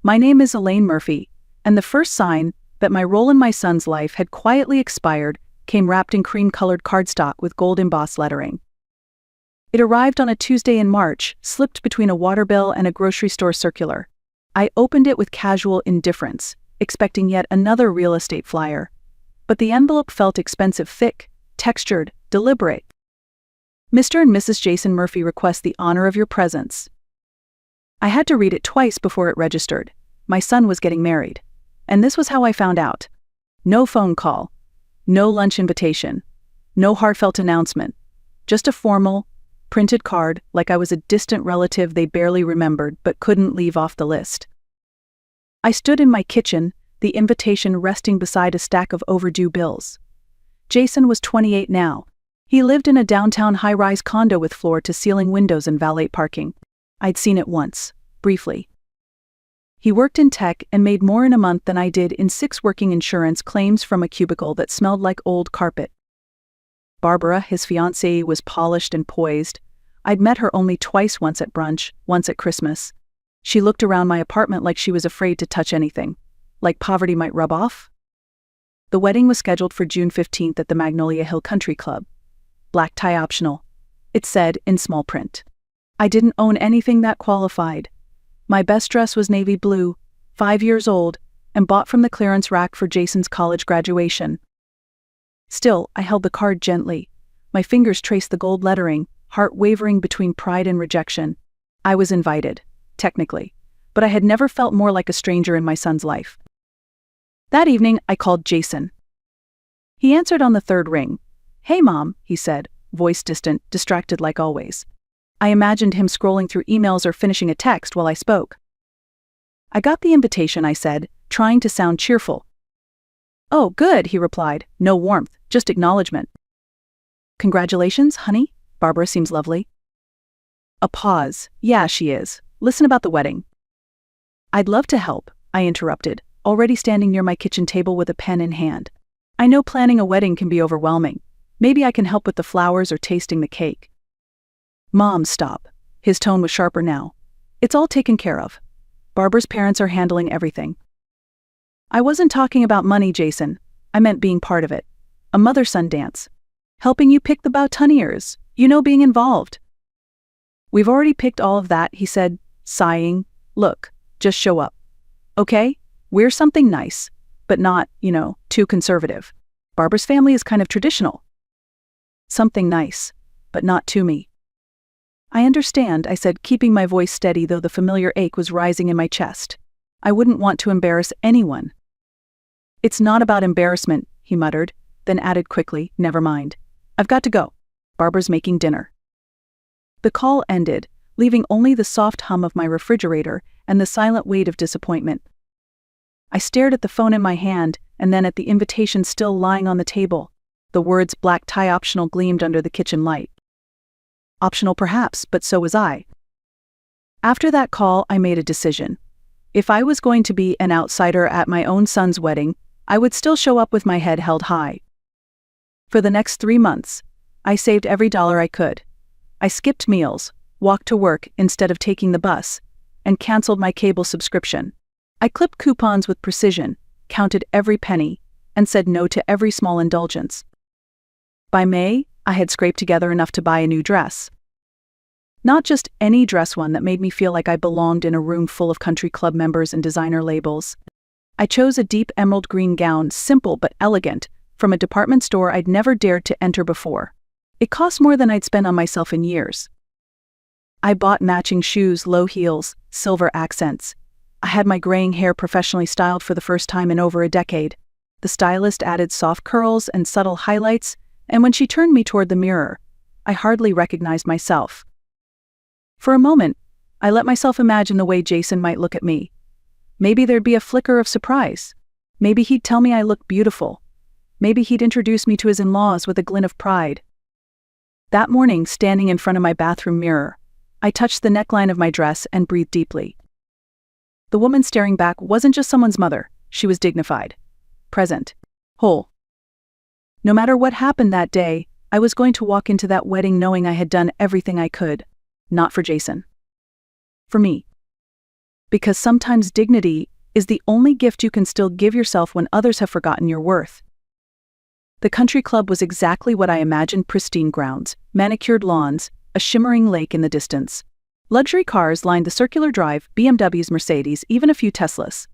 My name is Elaine Murphy, and the first sign that my role in my son's life had quietly expired came wrapped in cream-colored cardstock with gold embossed lettering. It arrived on a Tuesday in March, slipped between a water bill and a grocery store circular. I opened it with casual indifference, expecting yet another real estate flyer. But the envelope felt expensive, thick, textured, deliberate. Mr. and Mrs. Jason Murphy request the honor of your presence. I had to read it twice before it registered. My son was getting married. And this was how I found out. No phone call. No lunch invitation. No heartfelt announcement. Just a formal, printed card like I was a distant relative they barely remembered but couldn't leave off the list. I stood in my kitchen, the invitation resting beside a stack of overdue bills. Jason was 28 now. He lived in a downtown high-rise condo with floor-to-ceiling windows and valet parking. I'd seen it once, briefly. He worked in tech and made more in a month than I did in 6 working insurance claims from a cubicle that smelled like old carpet. Barbara, his fiancée, was polished and poised. I'd met her only twice, once at brunch, once at Christmas. She looked around my apartment like she was afraid to touch anything, like poverty might rub off. The wedding was scheduled for June 15th at the Magnolia Hill Country Club. Black tie optional, it said in small print. I didn't own anything that qualified. My best dress was navy blue, 5 years old, and bought from the clearance rack for Jason's college graduation. Still, I held the card gently. My fingers traced the gold lettering, heart wavering between pride and rejection. I was invited, technically, but I had never felt more like a stranger in my son's life. That evening, I called Jason. He answered on the 3rd ring. "Hey, Mom," he said, voice distant, distracted like always. I imagined him scrolling through emails or finishing a text while I spoke. "I got the invitation," I said, trying to sound cheerful. "Oh, good," he replied, no warmth, just acknowledgement. "Congratulations, honey? Barbara seems lovely." A pause. "Yeah, she is. Listen about the wedding." "I'd love to help," I interrupted, already standing near my kitchen table with a pen in hand. "I know planning a wedding can be overwhelming. Maybe I can help with the flowers or tasting the cake." "Mom, stop." His tone was sharper now. "It's all taken care of. Barbara's parents are handling everything." "I wasn't talking about money, Jason. I meant being part of it. A mother-son dance. Helping you pick the boutonnieres. You know, being involved." "We've already picked all of that," he said, sighing. "Look, just show up. Okay? Wear something nice, but not, too conservative. Barbara's family is kind of traditional." "Something nice, but not to me." "I understand," I said, keeping my voice steady though the familiar ache was rising in my chest. "I wouldn't want to embarrass anyone." "It's not about embarrassment," he muttered, then added quickly, "Never mind. I've got to go. Barbara's making dinner." The call ended, leaving only the soft hum of my refrigerator and the silent weight of disappointment. I stared at the phone in my hand and then at the invitation still lying on the table. The words "black tie optional" gleamed under the kitchen light. Optional perhaps, but so was I. After that call, I made a decision. If I was going to be an outsider at my own son's wedding, I would still show up with my head held high. For the next 3 months, I saved every dollar I could. I skipped meals, walked to work instead of taking the bus, and canceled my cable subscription. I clipped coupons with precision, counted every penny, and said no to every small indulgence. By May, I had scraped together enough to buy a new dress. Not just any dress, one that made me feel like I belonged in a room full of country club members and designer labels. I chose a deep emerald green gown, simple but elegant, from a department store I'd never dared to enter before. It cost more than I'd spent on myself in years. I bought matching shoes, low heels, silver accents. I had my graying hair professionally styled for the first time in over a decade. The stylist added soft curls and subtle highlights, and when she turned me toward the mirror, I hardly recognized myself. For a moment, I let myself imagine the way Jason might look at me. Maybe there'd be a flicker of surprise. Maybe he'd tell me I looked beautiful. Maybe he'd introduce me to his in-laws with a glint of pride. That morning, standing in front of my bathroom mirror, I touched the neckline of my dress and breathed deeply. The woman staring back wasn't just someone's mother. She was dignified, present, whole. No matter what happened that day, I was going to walk into that wedding knowing I had done everything I could. Not for Jason. For me. Because sometimes dignity is the only gift you can still give yourself when others have forgotten your worth. The country club was exactly what I imagined: pristine grounds, manicured lawns, a shimmering lake in the distance. Luxury cars lined the circular drive, BMWs, Mercedes, even a few Teslas.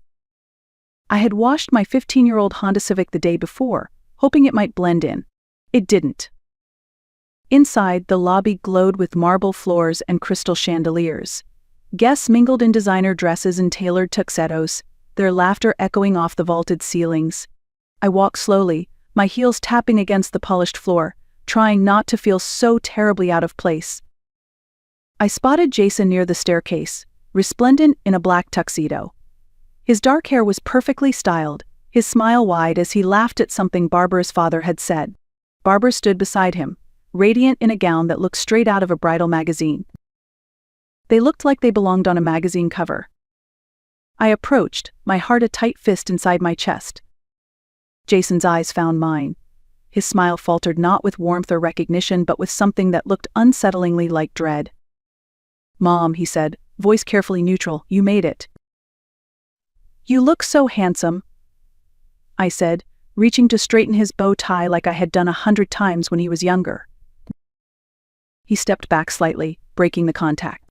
I had washed my 15-year-old Honda Civic the day before, hoping it might blend in. It didn't. Inside, the lobby glowed with marble floors and crystal chandeliers. Guests mingled in designer dresses and tailored tuxedos, their laughter echoing off the vaulted ceilings. I walked slowly, my heels tapping against the polished floor, trying not to feel so terribly out of place. I spotted Jason near the staircase, resplendent in a black tuxedo. His dark hair was perfectly styled, his smile wide as he laughed at something Barbara's father had said. Barbara stood beside him, radiant in a gown that looked straight out of a bridal magazine. They looked like they belonged on a magazine cover. I approached, my heart a tight fist inside my chest. Jason's eyes found mine. His smile faltered not with warmth or recognition but with something that looked unsettlingly like dread. "Mom," he said, voice carefully neutral, "you made it." "You look so handsome," I said, reaching to straighten his bow tie like I had done 100 times when he was younger. He stepped back slightly, breaking the contact.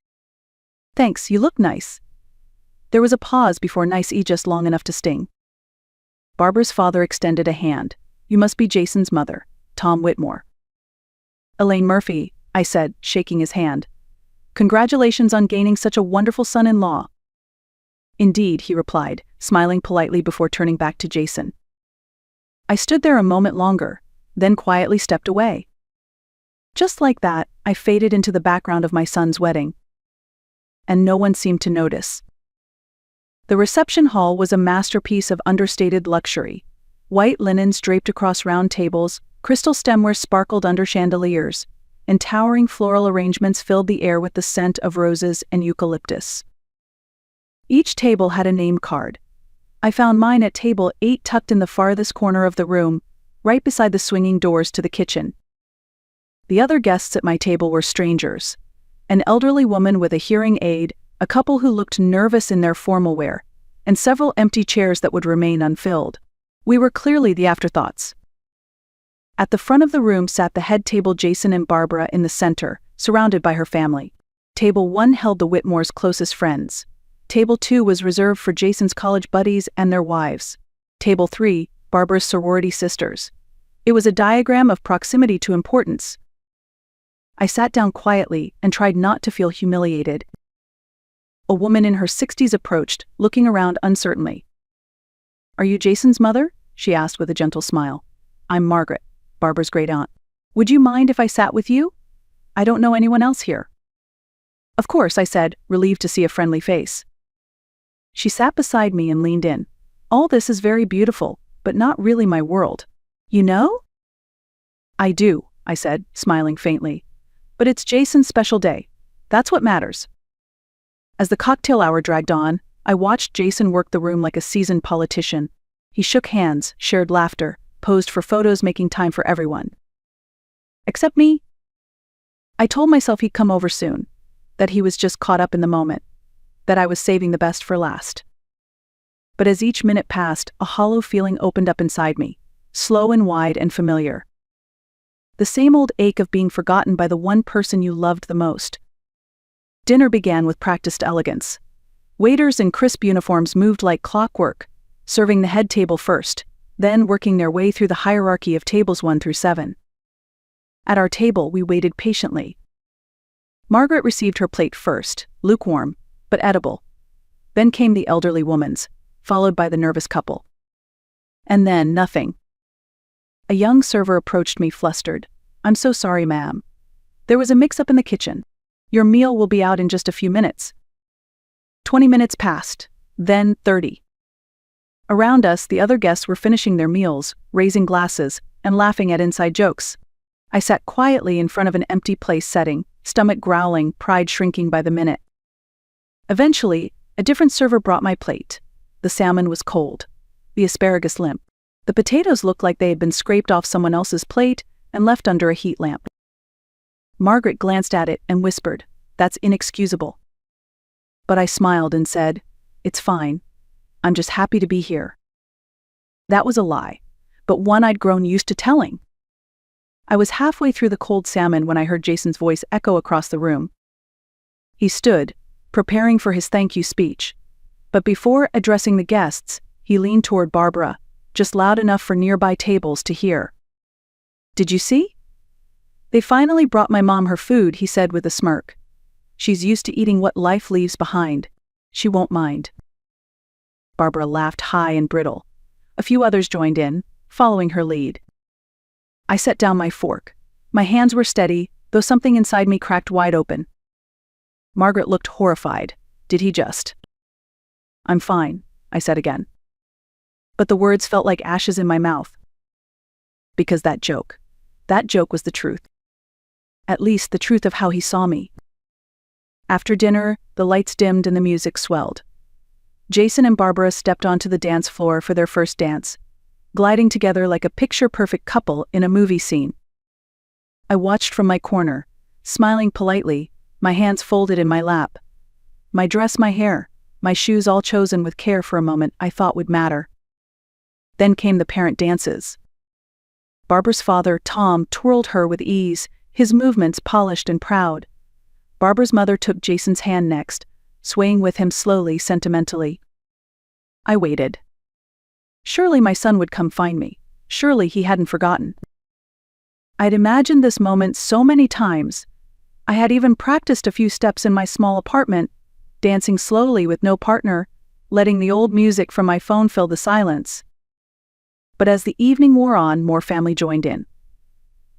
"Thanks, you look nice." There was a pause before nice just long enough to sting. Barbara's father extended a hand. "You must be Jason's mother, Tom Whitmore." "Elaine Murphy," I said, shaking his hand. "Congratulations on gaining such a wonderful son-in-law." "Indeed," he replied, smiling politely before turning back to Jason. I stood there a moment longer, then quietly stepped away. Just like that, I faded into the background of my son's wedding. And no one seemed to notice. The reception hall was a masterpiece of understated luxury. White linens draped across round tables, crystal stemware sparkled under chandeliers, and towering floral arrangements filled the air with the scent of roses and eucalyptus. Each table had a name card. I found mine at table 8, tucked in the farthest corner of the room, right beside the swinging doors to the kitchen. The other guests at my table were strangers. An elderly woman with a hearing aid, a couple who looked nervous in their formal wear, and several empty chairs that would remain unfilled. We were clearly the afterthoughts. At the front of the room sat the head table, Jason and Barbara in the center, surrounded by her family. Table 1 held the Whitmores' closest friends. Table 2 was reserved for Jason's college buddies and their wives. Table 3, Barbara's sorority sisters. It was a diagram of proximity to importance. I sat down quietly and tried not to feel humiliated. A woman in her 60s approached, looking around uncertainly. "Are you Jason's mother?" she asked with a gentle smile. "I'm Margaret, Barbara's great aunt. Would you mind if I sat with you? I don't know anyone else here." "Of course," I said, relieved to see a friendly face. She sat beside me and leaned in. "All this is very beautiful, but not really my world. You know?" "I do," I said, smiling faintly. "But it's Jason's special day. That's what matters." As the cocktail hour dragged on, I watched Jason work the room like a seasoned politician. He shook hands, shared laughter, posed for photos, making time for everyone. Except me. I told myself he'd come over soon, that he was just caught up in the moment, that I was saving the best for last. But as each minute passed, a hollow feeling opened up inside me, slow and wide and familiar. The same old ache of being forgotten by the one person you loved the most. Dinner began with practiced elegance. Waiters in crisp uniforms moved like clockwork, serving the head table first, then working their way through the hierarchy of tables 1 through 7. At our table, we waited patiently. Margaret received her plate first, lukewarm, but edible. Then came the elderly woman's, followed by the nervous couple. And then nothing. A young server approached me flustered. "I'm so sorry, ma'am. There was a mix-up in the kitchen. Your meal will be out in just a few minutes." 20 minutes passed, then 30. Around us, the other guests were finishing their meals, raising glasses, and laughing at inside jokes. I sat quietly in front of an empty place setting, stomach growling, pride shrinking by the minute. Eventually, a different server brought my plate. The salmon was cold, the asparagus limp. The potatoes looked like they had been scraped off someone else's plate and left under a heat lamp. Margaret glanced at it and whispered, "That's inexcusable." But I smiled and said, "It's fine. I'm just happy to be here." That was a lie, but one I'd grown used to telling. I was halfway through the cold salmon when I heard Jason's voice echo across the room. He stood, preparing for his thank you speech. But before addressing the guests, he leaned toward Barbara, just loud enough for nearby tables to hear. "Did you see? They finally brought my mom her food," he said with a smirk. "She's used to eating what life leaves behind. She won't mind." Barbara laughed high and brittle. A few others joined in, following her lead. I set down my fork. My hands were steady, though something inside me cracked wide open. Margaret looked horrified. "Did he just?" "I'm fine," I said again. But the words felt like ashes in my mouth. Because that joke was the truth. At least the truth of how he saw me. After dinner, the lights dimmed and the music swelled. Jason and Barbara stepped onto the dance floor for their first dance, gliding together like a picture-perfect couple in a movie scene. I watched from my corner, smiling politely, my hands folded in my lap. My dress, my hair, my shoes all chosen with care for a moment I thought would matter. Then came the parent dances. Barbara's father, Tom, twirled her with ease, his movements polished and proud. Barbara's mother took Jason's hand next, swaying with him slowly, sentimentally. I waited. Surely my son would come find me. Surely he hadn't forgotten. I'd imagined this moment so many times. I had even practiced a few steps in my small apartment, dancing slowly with no partner, letting the old music from my phone fill the silence. But as the evening wore on, more family joined in.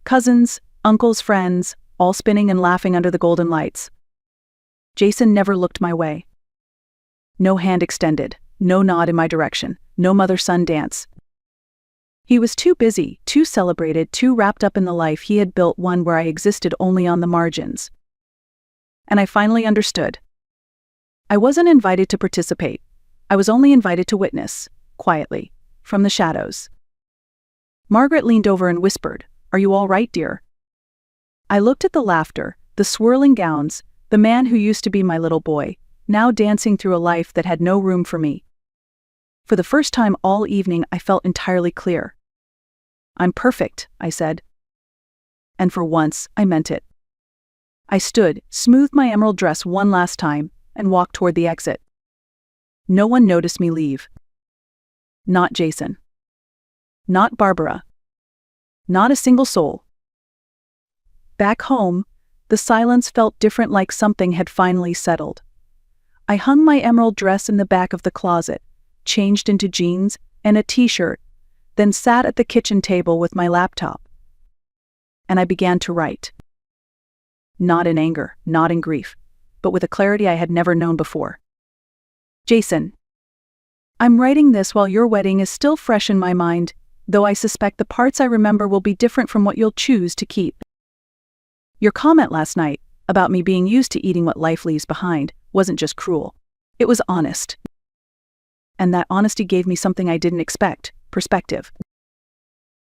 Cousins, uncles, friends, all spinning and laughing under the golden lights. Jason never looked my way. No hand extended, no nod in my direction, no mother-son dance. He was too busy, too celebrated, too wrapped up in the life he had built, one where I existed only on the margins. And I finally understood. I wasn't invited to participate. I was only invited to witness, quietly, from the shadows. Margaret leaned over and whispered, "Are you all right, dear?" I looked at the laughter, the swirling gowns, the man who used to be my little boy, now dancing through a life that had no room for me. For the first time all evening, I felt entirely clear. "I'm perfect," I said. And for once, I meant it. I stood, smoothed my emerald dress one last time, and walked toward the exit. No one noticed me leave. Not Jason. Not Barbara. Not a single soul. Back home, the silence felt different, like something had finally settled. I hung my emerald dress in the back of the closet, changed into jeans and a t-shirt, then sat at the kitchen table with my laptop. And I began to write. Not in anger, not in grief, but with a clarity I had never known before. Jason, I'm writing this while your wedding is still fresh in my mind, though I suspect the parts I remember will be different from what you'll choose to keep. Your comment last night, about me being used to eating what life leaves behind, wasn't just cruel. It was honest. And that honesty gave me something I didn't expect: perspective.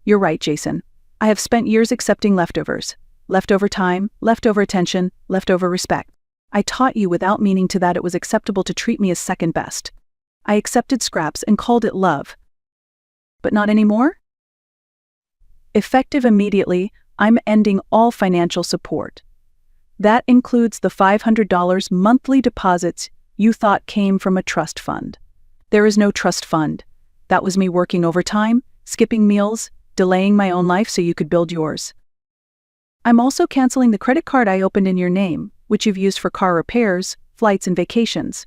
You're right, Jason. I have spent years accepting leftovers. Leftover time, leftover attention, leftover respect. I taught you without meaning to that it was acceptable to treat me as second best. I accepted scraps and called it love. But not anymore? Effective immediately, I'm ending all financial support. That includes the $500 monthly deposits you thought came from a trust fund. There is no trust fund. That was me working overtime, skipping meals, delaying my own life so you could build yours. I'm also canceling the credit card I opened in your name, which you've used for car repairs, flights, and vacations.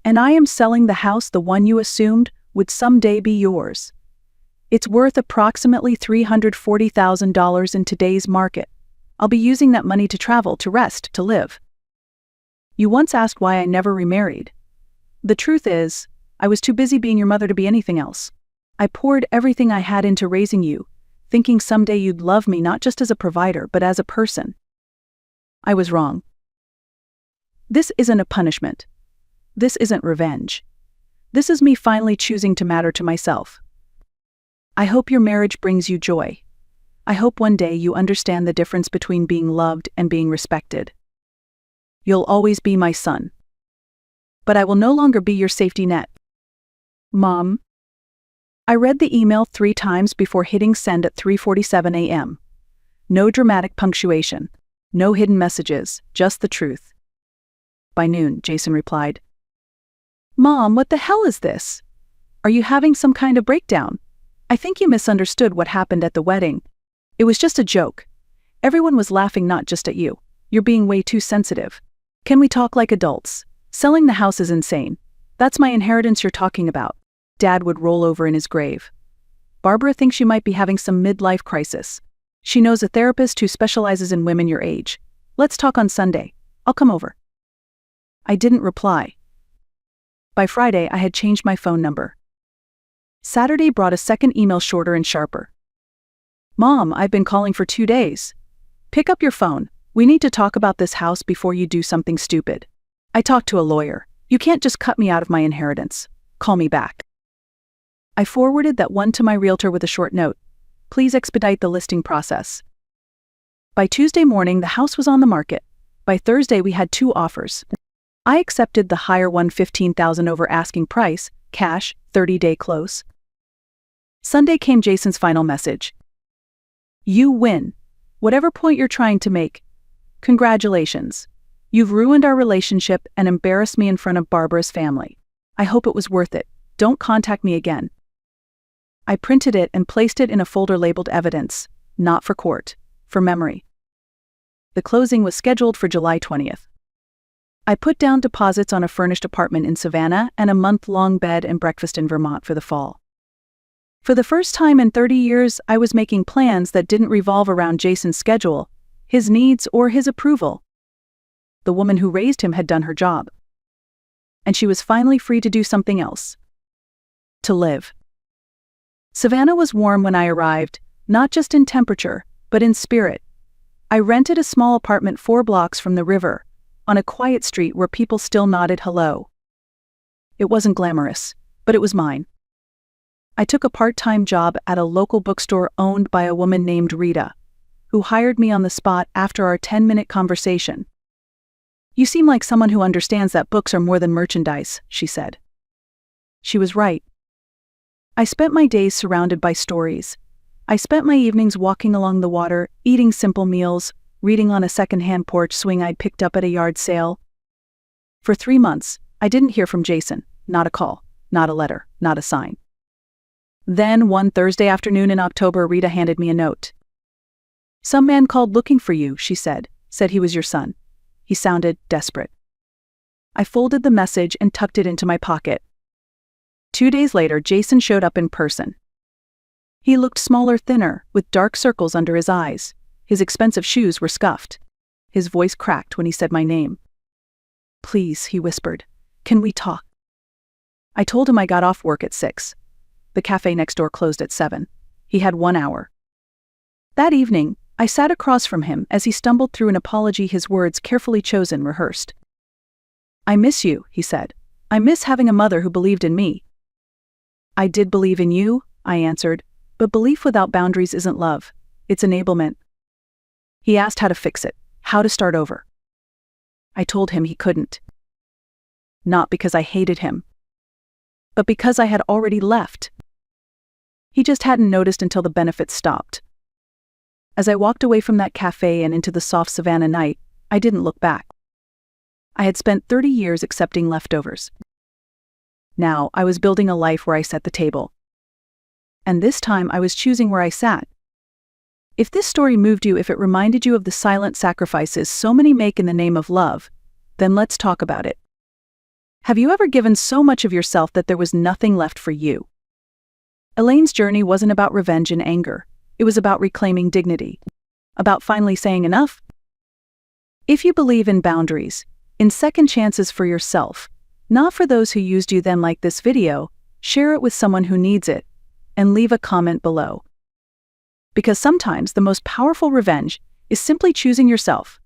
And I am selling the house, the one you assumed would someday be yours. It's worth approximately $340,000 in today's market. I'll be using that money to travel, to rest, to live. You once asked why I never remarried. The truth is, I was too busy being your mother to be anything else. I poured everything I had into raising you, thinking someday you'd love me not just as a provider but as a person. I was wrong. This isn't a punishment. This isn't revenge. This is me finally choosing to matter to myself. I hope your marriage brings you joy. I hope one day you understand the difference between being loved and being respected. You'll always be my son. but I will no longer be your safety net. Mom. I read the email 3 times before hitting send at 3:47 a.m. No dramatic punctuation. No hidden messages, just the truth. By noon, Jason replied, "Mom, what the hell is this? Are you having some kind of breakdown? I think you misunderstood what happened at the wedding. It was just a joke. Everyone was laughing, not just at you. You're being way too sensitive. Can we talk like adults? Selling the house is insane. That's my inheritance you're talking about." Dad would roll over in his grave. "Barbara thinks you might be having some midlife crisis. She knows a therapist who specializes in women your age. Let's talk on Sunday. I'll come over." I didn't reply. By Friday, I had changed my phone number. Saturday brought a second email, shorter and sharper. "Mom, I've been calling for 2 days. Pick up your phone. We need to talk about this house before you do something stupid. I talked to a lawyer. You can't just cut me out of my inheritance. Call me back." I forwarded that one to my realtor with a short note. "Please expedite the listing process." By Tuesday morning, the house was on the market. By Thursday, we had 2 offers. I accepted the higher one, $15,000 over asking price, cash, 30-day close. Sunday came Jason's final message. "You win. Whatever point you're trying to make. Congratulations. You've ruined our relationship and embarrassed me in front of Barbara's family. I hope it was worth it. Don't contact me again." I printed it and placed it in a folder labeled evidence, not for court, for memory. The closing was scheduled for July 20th. I put down deposits on a furnished apartment in Savannah and a month-long bed and breakfast in Vermont for the fall. For the first time in 30 years, I was making plans that didn't revolve around Jason's schedule, his needs, or his approval. The woman who raised him had done her job. And she was finally free to do something else. To live. Savannah was warm when I arrived, not just in temperature, but in spirit. I rented a small apartment 4 blocks from the river, on a quiet street where people still nodded hello. It wasn't glamorous, but it was mine. I took a part-time job at a local bookstore owned by a woman named Rita, who hired me on the spot after our 10-minute conversation. "You seem like someone who understands that books are more than merchandise," she said. She was right. I spent my days surrounded by stories. I spent my evenings walking along the water, eating simple meals, reading on a second-hand porch swing I'd picked up at a yard sale. For 3 months, I didn't hear from Jason, not a call, not a letter, not a sign. Then, one Thursday afternoon in October, Rita handed me a note. "Some man called looking for you," she said he was your son. He sounded desperate. I folded the message and tucked it into my pocket. 2 days later, Jason showed up in person. He looked smaller, thinner, with dark circles under his eyes. His expensive shoes were scuffed. His voice cracked when he said my name. "Please," he whispered, "can we talk?" I told him I got off work at 6. The cafe next door closed at 7. He had 1 hour. That evening, I sat across from him as he stumbled through an apology, his words carefully chosen, rehearsed. "I miss you," he said. "I miss having a mother who believed in me." "I did believe in you," I answered, "but belief without boundaries isn't love. It's enablement." He asked how to fix it, how to start over. I told him he couldn't. Not because I hated him, but because I had already left. He just hadn't noticed until the benefits stopped. As I walked away from that cafe and into the soft Savannah night, I didn't look back. I had spent 30 years accepting leftovers. Now, I was building a life where I set the table. And this time I was choosing where I sat. If this story moved you, if it reminded you of the silent sacrifices so many make in the name of love, then let's talk about it. Have you ever given so much of yourself that there was nothing left for you? Elaine's journey wasn't about revenge and anger. It was about reclaiming dignity. About finally saying enough. If you believe in boundaries, in second chances for yourself, not for those who used you, then like this video, share it with someone who needs it, and leave a comment below. Because sometimes the most powerful revenge is simply choosing yourself.